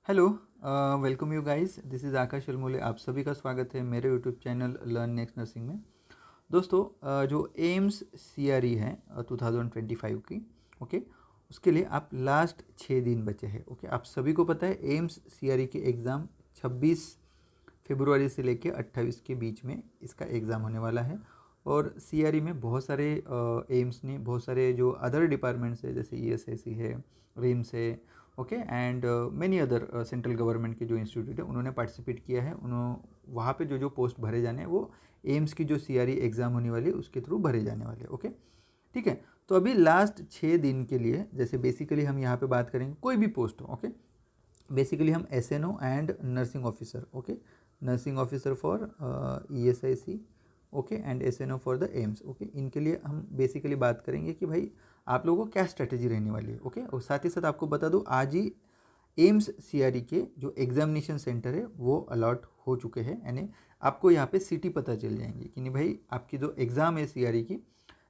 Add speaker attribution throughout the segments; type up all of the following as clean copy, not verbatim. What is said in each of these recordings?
Speaker 1: Hello, welcome you guys. This is Akash Almole. आप सभी का स्वागत है मेरे YouTube channel learn next nursing में। दोस्तों, जो एम्स सीआरई है 2025 की, ओके, उसके लिए आप लास्ट 6 दिन बचे हैं। ओके, आप सभी को पता है एम्स सीआरई के एग्ज़ाम 26 फरवरी से लेकर 28 के बीच में इसका एग्ज़ाम होने वाला है। और सीआरई में बहुत सारे एम्स ने बहुत सारे जो अदर डिपार्टमेंट्स है, जैसे ईएसआईसी है, रिम्स है, okay, and many other central government के जो इंस्टीट्यूट है उन्होंने पार्टिसिपेट किया है। उन्होंने वहाँ पे जो जो पोस्ट भरे जाने हैं वो एम्स की जो सीआरई एग्ज़ाम होने वाली है उसके थ्रू भरे जाने वाले हैं। ओके, ठीक है। तो अभी लास्ट 6 दिन के लिए, जैसे बेसिकली हम यहाँ पे बात करेंगे कोई भी पोस्ट हो, ओके, बेसिकली हम SNO and nursing officer, okay, nursing officer for ESIC, okay, and SNO for the AIIMS, okay, इनके लिए हम बेसिकली बात करेंगे कि भाई आप लोगों को क्या स्ट्रेटेजी रहने वाली है। ओके, और साथ ही साथ आपको बता दूं आज ही एम्स सीआरई के जो एग्जामिनेशन सेंटर है वो अलॉट हो चुके हैं, यानी आपको यहाँ पे सिटी पता चल जाएंगी कि नहीं भाई आपकी जो एग्ज़ाम है सीआरई की,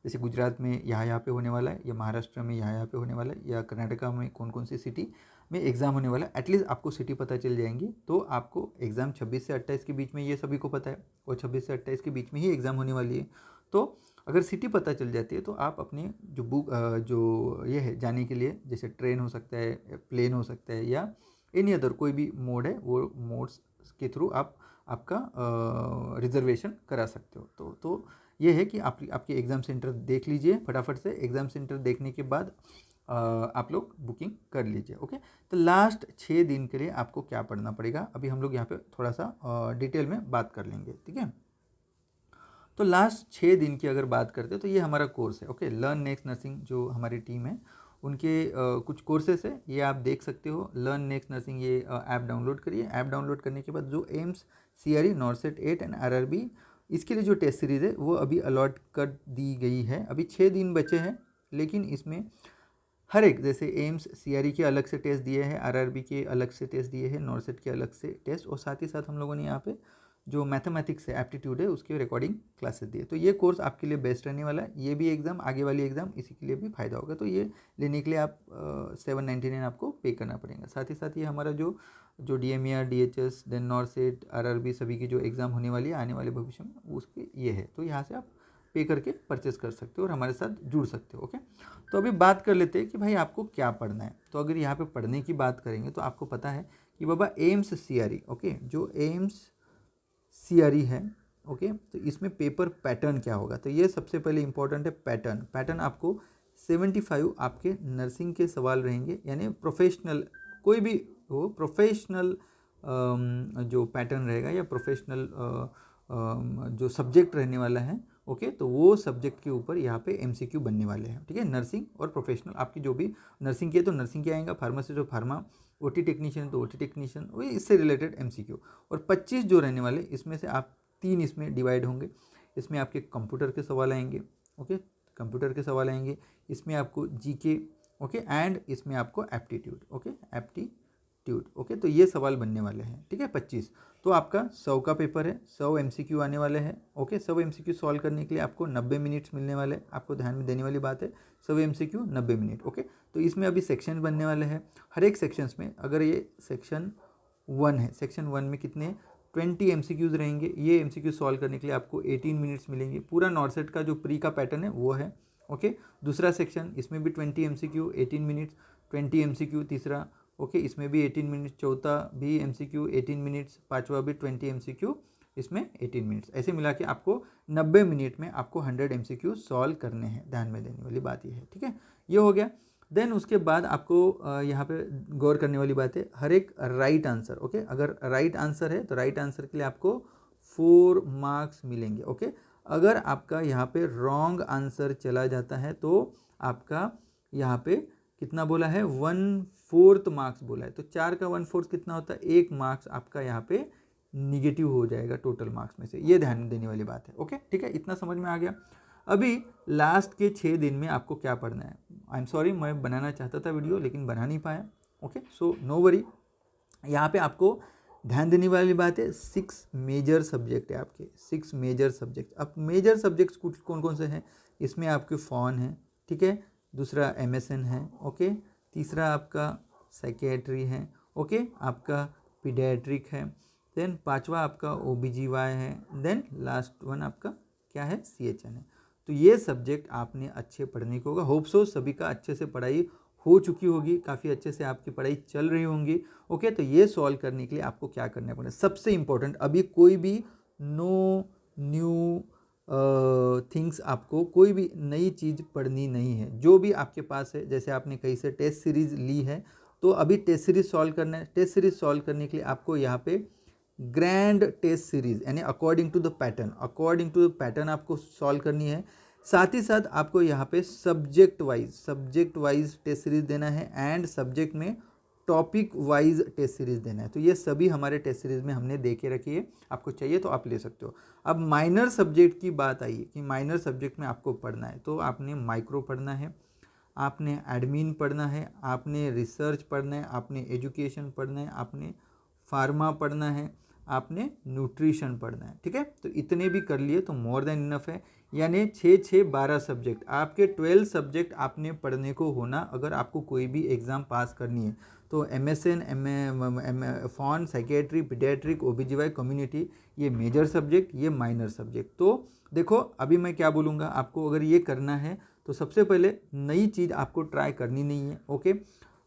Speaker 1: जैसे गुजरात में यहाँ पे होने वाला है, या महाराष्ट्र में यहाँ पे होने वाला है, या कर्नाटका में कौन कौन सी सिटी में एग्ज़ाम होने वाला है, एटलीस्ट आपको सिटी पता चल जाएंगी। तो आपको एग्ज़ाम 26 से 28 के बीच में, ये सभी को पता है, और 26 से 28 के बीच में ही एग्ज़ाम होने वाली है। तो अगर सिटी पता चल जाती है तो आप अपने जो जो ये है जाने के लिए, जैसे ट्रेन हो सकता है, प्लेन हो सकता है, या एनी अदर कोई भी मोड है, वो मोड्स के थ्रू आप आपका रिजर्वेशन करा सकते हो। तो ये है कि आपके एग्ज़ाम सेंटर देख लीजिए फटाफट से। एग्ज़ाम सेंटर देखने के बाद आप लोग बुकिंग कर लीजिए। ओके, तो लास्ट 6 दिन के लिए आपको क्या पढ़ना पड़ेगा, अभी हम लोग यहाँ पे थोड़ा सा डिटेल में बात कर लेंगे, ठीक है। तो लास्ट 6 दिन की अगर बात करते हैं तो ये हमारा कोर्स है। ओके, लर्न नेक्स्ट नर्सिंग जो हमारी टीम है उनके कुछ कोर्सेस है, ये आप देख सकते हो। लर्न नेक्स्ट नर्सिंग, ये ऐप डाउनलोड करिए। ऐप डाउनलोड करने के बाद जो एम्स सीआरई, नॉर्सेट 8 एंड आरआरबी, इसके लिए जो टेस्ट सीरीज़ है वो अभी अलॉट कर दी गई है। अभी 6 दिन बचे हैं, लेकिन इसमें हर एक, जैसे एम्स सीआरई के अलग से टेस्ट दिए हैं, आरआरबी के अलग से टेस्ट दिए हैं, नॉर्सेट के अलग से टेस्ट, और साथ ही साथ हम लोगों ने यहाँ पे जो मैथमेटिक्स है, एप्टीट्यूड है, उसके रिकॉर्डिंग क्लासेस दिए। तो ये कोर्स आपके लिए बेस्ट रहने वाला है। ये भी एग्ज़ाम, आगे वाली एग्ज़ाम, इसी के लिए भी फ़ायदा होगा। तो ये लेने के लिए आप 799 आपको पे करना पड़ेगा। साथ ही साथ ये हमारा जो जो डीएमईआर, डीएचएस, देन नॉर्सेट, आरआरबी, सभी की जो एग्ज़ाम होने वाली है आने वाले भविष्य में, उसके ये है। तो यहाँ से आप पे करके परचेस कर सकते हो और हमारे साथ जुड़ सकते हो। ओके, तो अभी बात कर लेते हैं कि भाई आपको क्या पढ़ना है। तो अगर यहाँ पे पढ़ने की बात करेंगे तो आपको पता है कि बाबा एम्स सीआरई, ओके, जो एम्स सीआरई है, ओके, तो इसमें पेपर पैटर्न क्या होगा। तो ये सबसे पहले इंपॉर्टेंट है पैटर्न। पैटर्न आपको 75 आपके नर्सिंग के सवाल रहेंगे, यानी प्रोफेशनल, कोई भी हो प्रोफेशनल जो पैटर्न रहेगा, या प्रोफेशनल जो सब्जेक्ट रहने वाला है, ओके, तो वो सब्जेक्ट के ऊपर यहाँ पे एमसीक्यू बनने वाले हैं, ठीक है। नर्सिंग और प्रोफेशनल, आपकी जो भी नर्सिंग की है तो नर्सिंग क्या आएगा, फार्मासिस्ट और फार्मा, ओटी टेक्नीशियन तो ओटी टेक्नीशियन, वही इससे रिलेटेड एमसीक्यू। और 25 जो रहने वाले, इसमें से आप 3 इसमें डिवाइड होंगे। इसमें आपके कंप्यूटर के सवाल आएंगे, ओके, कंप्यूटर के सवाल आएंगे। इसमें आपको जीके, ओके, एंड इसमें आपको एप्टीट्यूड, ओके, एप्टीट्यूड, ओके, तो ये सवाल बनने वाले हैं, ठीक है। 25, तो आपका 100 का पेपर है, 100 एमसीक्यू आने वाले हैं। ओके, 100 एमसीक्यू सॉल्व करने के लिए आपको 90 मिनट्स मिलने वाले हैं। आपको ध्यान में देने वाली बात है, 100 एमसीक्यू 90 मिनट, ओके। तो इसमें अभी सेक्शन बनने वाले हैं। हर एक सेक्शंस में, अगर ये सेक्शन 1 है, सेक्शन 1 में कितने 20 एमसीक्यूज रहेंगे। ये एमसीक्यू सॉल्व करने के लिए आपको 18 मिनट्स मिलेंगे। पूरा नॉर्सेट का जो प्री का पैटर्न है वो है, ओके। दूसरा सेक्शन, इसमें भी 20 एमसीक्यू 18 मिनट्स, 20 एमसीक्यू तीसरा, ओके, इसमें भी 18 मिनट्स, चौथा भी एमसीक्यू 18 मिनट्स, पांचवा भी 20 एमसीक्यू, इसमें 18 मिनट्स, ऐसे मिला के आपको 90 मिनट में आपको 100 एमसीक्यू सॉल्व करने हैं। ध्यान में देने वाली बात ये है, ठीक है। ये हो गया। देन उसके बाद आपको यहाँ पे गौर करने वाली बात है, हर एक राइट आंसर, ओके, अगर राइट आंसर है तो राइट आंसर के लिए आपको 4 मार्क्स मिलेंगे, ओके। अगर आपका यहाँ पे रॉन्ग आंसर चला जाता है तो आपका यहाँ पे कितना बोला है, 1/4 मार्क्स बोला है। तो 4 का 1/4 कितना होता है, 1 मार्क्स आपका यहाँ पे निगेटिव हो जाएगा टोटल मार्क्स में से। ये ध्यान देने वाली बात है, ओके, ठीक है, इतना समझ में आ गया। अभी लास्ट के 6 दिन में आपको क्या पढ़ना है। आई एम सॉरी, मैं बनाना चाहता था वीडियो लेकिन बना नहीं पाया, ओके, सो नो वरी। यहाँ पे आपको ध्यान देने वाली बात है, 6 मेजर सब्जेक्ट है आपके, 6 मेजर सब्जेक्ट। अब मेजर सब्जेक्ट्स कुछ कौन कौन से हैं, इसमें आपके फ़ॉन है, ठीक है, दूसरा एमएसएन है, ओके, तीसरा आपका साइकेट्री है, ओके, आपका पीडियाट्रिक है, देन पांचवा आपका OBGY है, देन लास्ट वन आपका क्या है, CHN है। तो ये सब्जेक्ट आपने अच्छे पढ़ने को होगा। होप सो सभी का अच्छे से पढ़ाई हो चुकी होगी, काफ़ी अच्छे से आपकी पढ़ाई चल रही होंगी। ओके, तो ये सॉल्व करने के लिए आपको क्या करना पड़ेगा, सबसे इम्पोर्टेंट, अभी कोई भी नो न्यू थिंग्स, आपको कोई भी नई चीज़ पढ़नी नहीं है। जो भी आपके पास है, जैसे आपने कहीं से टेस्ट सीरीज़ ली है तो अभी टेस्ट सीरीज़ सॉल्व करना है। टेस्ट सीरीज़ सॉल्व करने के लिए आपको यहाँ पे ग्रैंड टेस्ट सीरीज़ यानी अकॉर्डिंग टू द पैटर्न आपको सॉल्व करनी है। साथ ही साथ आपको यहाँ पे सब्जेक्ट वाइज टेस्ट सीरीज़ देना है एंड सब्जेक्ट में टॉपिक वाइज टेस्ट सीरीज़ देना है। तो ये सभी हमारे टेस्ट सीरीज़ में हमने दे के रखी है, आपको चाहिए तो आप ले सकते हो। अब माइनर सब्जेक्ट की बात आई कि माइनर सब्जेक्ट में आपको पढ़ना है, तो आपने माइक्रो पढ़ना है, आपने एडमिन पढ़ना है, आपने रिसर्च पढ़ना है, आपने एजुकेशन पढ़ना है, आपने फार्मा पढ़ना है, आपने न्यूट्रिशन पढ़ना है। ठीक है, तो इतने भी कर लिए तो मोर देन इनफ है, यानी 6-6-12 सब्जेक्ट, आपके 12 सब्जेक्ट आपने पढ़ने को होना अगर आपको कोई भी एग्ज़ाम पास करनी है। तो MSN, फॉन, साइकेट्री, पीडियाट्रिक, OBGY, कम्युनिटी, ये मेजर सब्जेक्ट, ये माइनर सब्जेक्ट। तो देखो अभी मैं क्या बोलूँगा आपको, अगर ये करना है तो सबसे पहले नई चीज़ आपको ट्राई करनी नहीं है। ओके,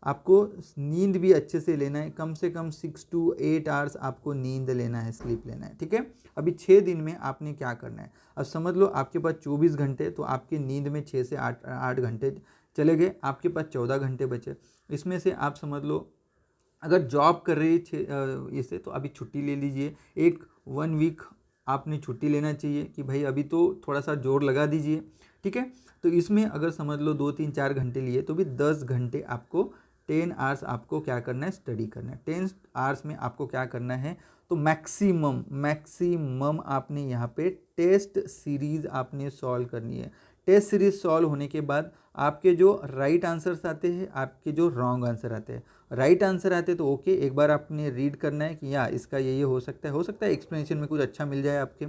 Speaker 1: आपको नींद भी अच्छे से लेना है, कम से कम 6 to 8 आवर्स आपको नींद लेना है, स्लीप लेना है। ठीक है, अभी 6 दिन में आपने क्या करना है, अब समझ लो आपके पास 24 घंटे, तो आपके नींद में 6 से 8 घंटे चले गए, आपके पास 14 घंटे बचे। इसमें से आप समझ लो अगर जॉब कर रही है इससे, तो अभी छुट्टी ले लीजिए, 1 वीक आपने छुट्टी लेना चाहिए कि भाई अभी तो थोड़ा सा जोर लगा दीजिए। ठीक है, तो इसमें अगर समझ लो 2-3-4 घंटे लिए तो भी 10 घंटे आपको 10 आवर्स आपको क्या करना है, स्टडी करना है। 10 आवर्स में आपको क्या करना है, तो मैक्सिमम आपने यहाँ पे टेस्ट सीरीज आपने सॉल्व करनी है। टेस्ट सीरीज सॉल्व होने के बाद आपके जो राइट आंसर्स आते हैं, आपके जो रॉन्ग आंसर आते हैं, राइट आंसर आते तो ओके, एक बार आपने रीड करना है कि या इसका ये हो सकता है एक्सप्लेनेशन में कुछ अच्छा मिल जाए आपके।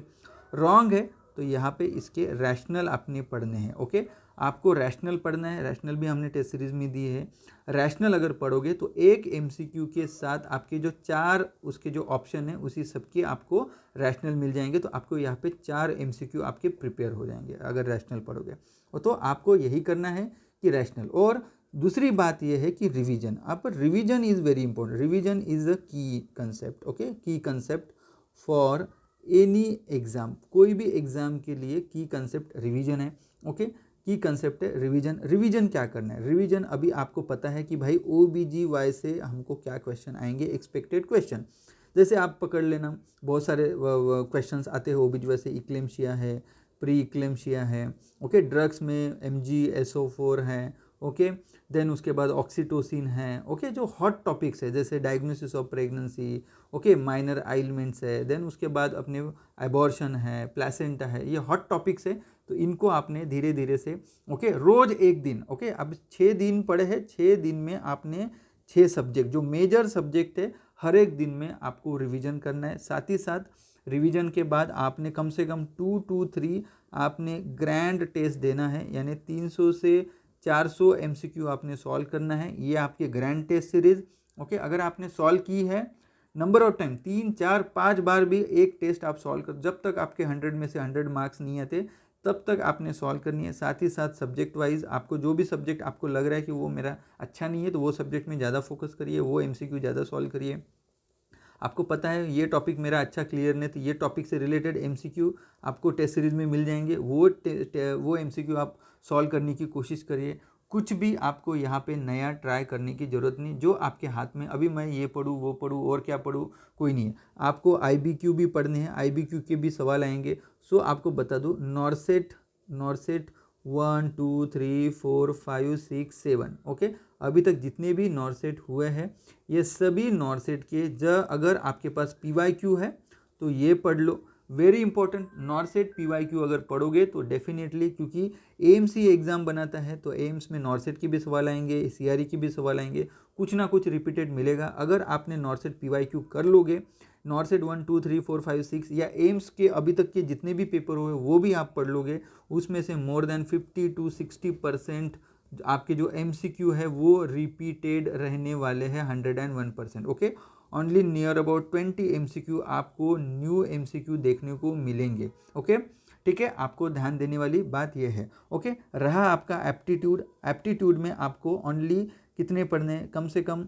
Speaker 1: रॉन्ग है तो यहाँ पे इसके रैशनल आपने पढ़ने हैं। ओके, आपको रैशनल पढ़ना है, रैशनल भी हमने टेस्ट सीरीज में दी है। रैशनल अगर पढ़ोगे तो एक MCQ के साथ आपके जो 4 उसके जो ऑप्शन है उसी सबके आपको रैशनल मिल जाएंगे, तो आपको यहाँ पे 4 MCQ आपके प्रिपेयर हो जाएंगे अगर रैशनल पढ़ोगे। तो आपको यही करना है कि रैशनल। और दूसरी बात यह है कि रिवीजन, आप revision is very important, revision is a की कंसेप्ट। ओके, की कंसेप्ट फॉर एनी एग्ज़ाम, कोई भी एग्ज़ाम के लिए की कंसेप्ट रिवीजन है। ओके, की कंसेप्ट है रिवीजन। रिवीजन क्या करना है, रिवीजन अभी आपको पता है कि भाई OBGY से हमको क्या क्वेश्चन आएंगे, एक्सपेक्टेड क्वेश्चन। जैसे आप पकड़ लेना, बहुत सारे क्वेश्चंस आते हैं OBGY से, इक्लेम्शिया है, प्री इक्लेम्शिया है, ओके, ड्रग्स में MgSO4 है, ओके, देन उसके बाद ऑक्सीटोसिन है, ओके, जो हॉट टॉपिक्स है जैसे diagnosis of pregnancy, okay, minor ailments है, देन उसके बाद अपने एबॉर्शन है, प्लेसेंटा है, ये हॉट टॉपिक्स है। तो इनको आपने धीरे धीरे से, ओके, रोज एक दिन, ओके, अब 6 दिन पढ़े हैं, 6 दिन में आपने 6 सब्जेक्ट जो मेजर सब्जेक्ट है हर एक दिन में आपको रिवीजन करना है। साथ ही साथ रिवीजन के बाद आपने कम से कम 2 to 3 आपने ग्रैंड टेस्ट देना है, यानी 300 से 400 MCQ आपने सॉल्व करना है। ये आपके ग्रैंड टेस्ट सीरीज। ओके, अगर आपने सॉल्व की है नंबर ऑफ टाइम 3-4-5 बार भी एक टेस्ट आप सॉल्व कर, जब तक आपके 100 में से 100 मार्क्स नहीं आते तब तक आपने सॉल्व करनी है। साथ ही साथ सब्जेक्ट वाइज आपको जो भी सब्जेक्ट आपको लग रहा है कि वो मेरा अच्छा नहीं है, तो वो सब्जेक्ट में ज़्यादा फोकस करिए, वो MCQ ज़्यादा सॉल्व करिए। आपको पता है ये टॉपिक मेरा अच्छा क्लियर नहीं, तो ये टॉपिक से रिलेटेड MCQ आपको टेस्ट सीरीज में मिल जाएंगे, वो MCQ आप सॉल्व करने की कोशिश करिए। कुछ भी आपको यहाँ पे नया ट्राई करने की ज़रूरत नहीं, जो आपके हाथ में अभी मैं ये पढ़ूँ वो पढ़ूँ और क्या पढ़ूँ कोई नहीं है। आपको IBQ भी पढ़ने हैं, IBQ के भी सवाल आएंगे। सो आपको बता दूँ, नॉर्सेट 1 2 3 4 5 6 7, ओके, अभी तक जितने भी नॉर्सेट हुए हैं ये सभी नॉर्सेट के अगर आपके पास PYQ है तो ये पढ़ लो। वेरी इंपॉर्टेंट, नॉर्सेट PYQ अगर पढ़ोगे तो डेफिनेटली, क्योंकि एम्स ही एग्ज़ाम बनाता है, तो एम्स में नॉर्सेट की भी सवाल आएंगे, CRE की भी सवाल आएंगे, कुछ ना कुछ रिपीटेड मिलेगा। अगर आपने नॉर्सेट PYQ कर लोगे, नॉर्सेट 1 2 3 4 5 6 या एम्स के अभी तक के जितने भी पेपर हुए वो भी आप पढ़ लोगे, उसमें से मोर देन 50 to 60% आपके जो MCQ है वो रिपीटेड रहने वाले हैं 101%। Okay, only near about 20 MCQ आपको न्यू MCQ देखने को मिलेंगे। ओके, ठीक है, आपको ध्यान देने वाली बात यह है। ओके, रहा आपका एप्टीट्यूड, एप्टीट्यूड में आपको ओनली कितने पढ़ने हैं, कम से कम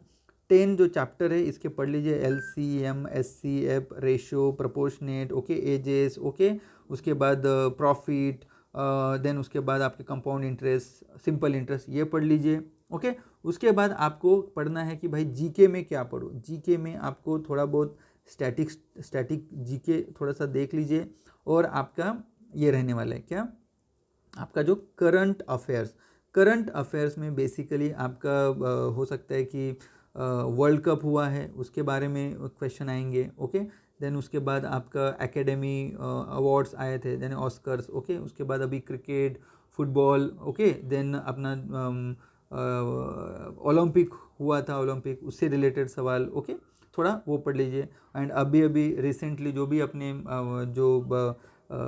Speaker 1: 10 जो चैप्टर है इसके पढ़ लीजिए, LCM, SCF, ratio, proportionate, okay, ages, okay, उसके बाद प्रॉफिट, देन उसके बाद आपके कंपाउंड इंटरेस्ट, सिंपल इंटरेस्ट, ये पढ़ लीजिए। ओके, उसके बाद आपको पढ़ना है कि भाई जीके में क्या पढ़ो। जीके में आपको थोड़ा बहुत स्टैटिक जीके थोड़ा सा देख लीजिए, और आपका ये रहने वाला है क्या, आपका जो करंट अफेयर्स में बेसिकली आपका हो सकता है कि वर्ल्ड कप हुआ है उसके बारे में क्वेश्चन आएंगे। ओके, देन उसके बाद आपका एकेडमी अवार्ड्स आए थे, देन ऑस्कर्स। ओके, उसके बाद अभी क्रिकेट, फुटबॉल, ओके, देन अपना ओलंपिक हुआ था, ओलंपिक उससे रिलेटेड सवाल। ओके, थोड़ा वो पढ़ लीजिए। एंड अभी रिसेंटली जो भी अपने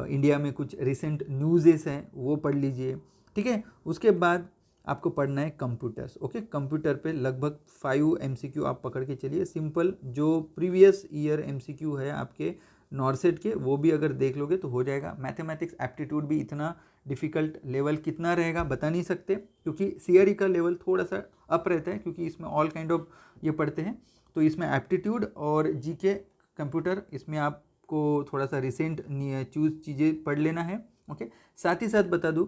Speaker 1: इंडिया में कुछ रिसेंट न्यूज़ेस हैं वो पढ़ लीजिए। ठीक है, उसके बाद आपको पढ़ना है कंप्यूटर्स। ओके, कंप्यूटर पे लगभग 5 MCQ आप पकड़ के चलिए, सिंपल जो प्रीवियस ईयर MCQ है आपके नॉर्सेट के, वो भी अगर देख लोगे तो हो जाएगा। मैथमेटिक्स एप्टीट्यूड भी इतना डिफ़िकल्ट लेवल कितना रहेगा बता नहीं सकते, क्योंकि CRE का लेवल थोड़ा सा अप रहता है, क्योंकि इसमें ऑल काइंड ऑफ ये पढ़ते हैं। तो इसमें एप्टीट्यूड और GK कंप्यूटर, इसमें आपको थोड़ा सा रिसेंट चूज चीज़ें पढ़ लेना है। ओके, साथ ही साथ बता दूँ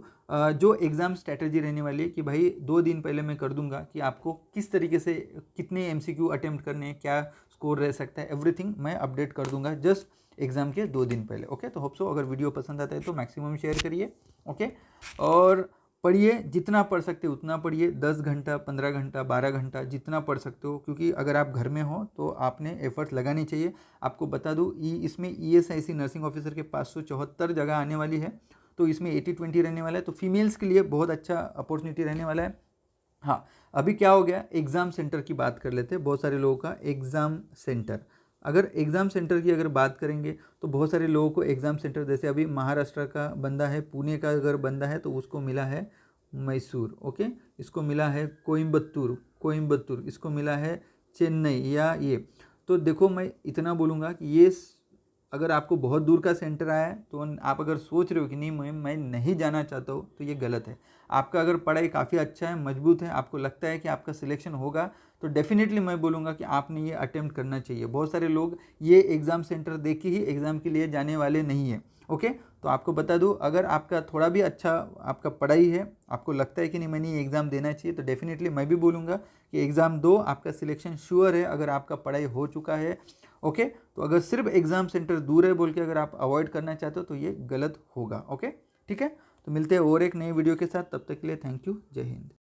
Speaker 1: जो एग्ज़ाम स्ट्रैटेजी रहने वाली है कि भाई 2 दिन पहले मैं कर दूंगा कि आपको किस तरीके से कितने MCQ अटेम्प्ट करने हैं, क्या स्कोर रह सकता है, एवरीथिंग मैं अपडेट कर दूंगा जस्ट एग्ज़ाम के 2 दिन पहले। ओके, तो होप सो अगर वीडियो पसंद आता है तो मैक्सिमम शेयर करिए। ओके, और पढ़िए, जितना पढ़ सकते हो उतना पढ़िए, 10 घंटा, 15 घंटा, 12 घंटा, जितना पढ़ सकते हो, क्योंकि अगर आप घर में हो तो आपने एफर्ट्स लगाने चाहिए। आपको बता दूँ इसमें ESIC नर्सिंग ऑफिसर के 574 जगह आने वाली है, तो इसमें 80-20 रहने वाला है, तो फीमेल्स के लिए बहुत अच्छा अपॉर्चुनिटी रहने वाला है। हाँ, अभी क्या हो गया, एग्ज़ाम सेंटर की बात कर लेते हैं। बहुत सारे लोगों का एग्ज़ाम सेंटर, अगर एग्ज़ाम सेंटर की अगर बात करेंगे तो बहुत सारे लोगों को एग्ज़ाम सेंटर, जैसे अभी महाराष्ट्र का बंदा है, पुणे का अगर बंदा है तो उसको मिला है मैसूर। ओके, इसको मिला है कोयम्बतूर, इसको मिला है चेन्नई या ये। तो देखो, मैं इतना बोलूँगा कि ये अगर आपको बहुत दूर का सेंटर आया है तो आप अगर सोच रहे हो कि नहीं मैं नहीं जाना चाहता हूँ, तो ये गलत है। आपका अगर पढ़ाई काफ़ी अच्छा है, मजबूत है, आपको लगता है कि आपका सिलेक्शन होगा, तो डेफिनेटली मैं बोलूँगा कि आपने ये अटेम्प्ट करना चाहिए। बहुत सारे लोग ये एग्ज़ाम सेंटर देख के ही एग्ज़ाम के लिए जाने वाले नहीं है। ओके, तो आपको बता दूँ, अगर आपका थोड़ा भी अच्छा आपका पढ़ाई है, आपको लगता है कि नहीं मैंने ये एग्ज़ाम देना चाहिए, तो डेफिनेटली मैं भी बोलूँगा कि एग्ज़ाम दो, आपका सिलेक्शन श्योर है अगर आपका पढ़ाई हो चुका है। ओके, तो अगर सिर्फ एग्ज़ाम सेंटर दूर है बोल के अगर आप अवॉइड करना चाहते हो तो ये गलत होगा। ओके, ठीक है, तो मिलते हैं और एक नई वीडियो के साथ, तब तक के लिए थैंक यू, जय हिंद।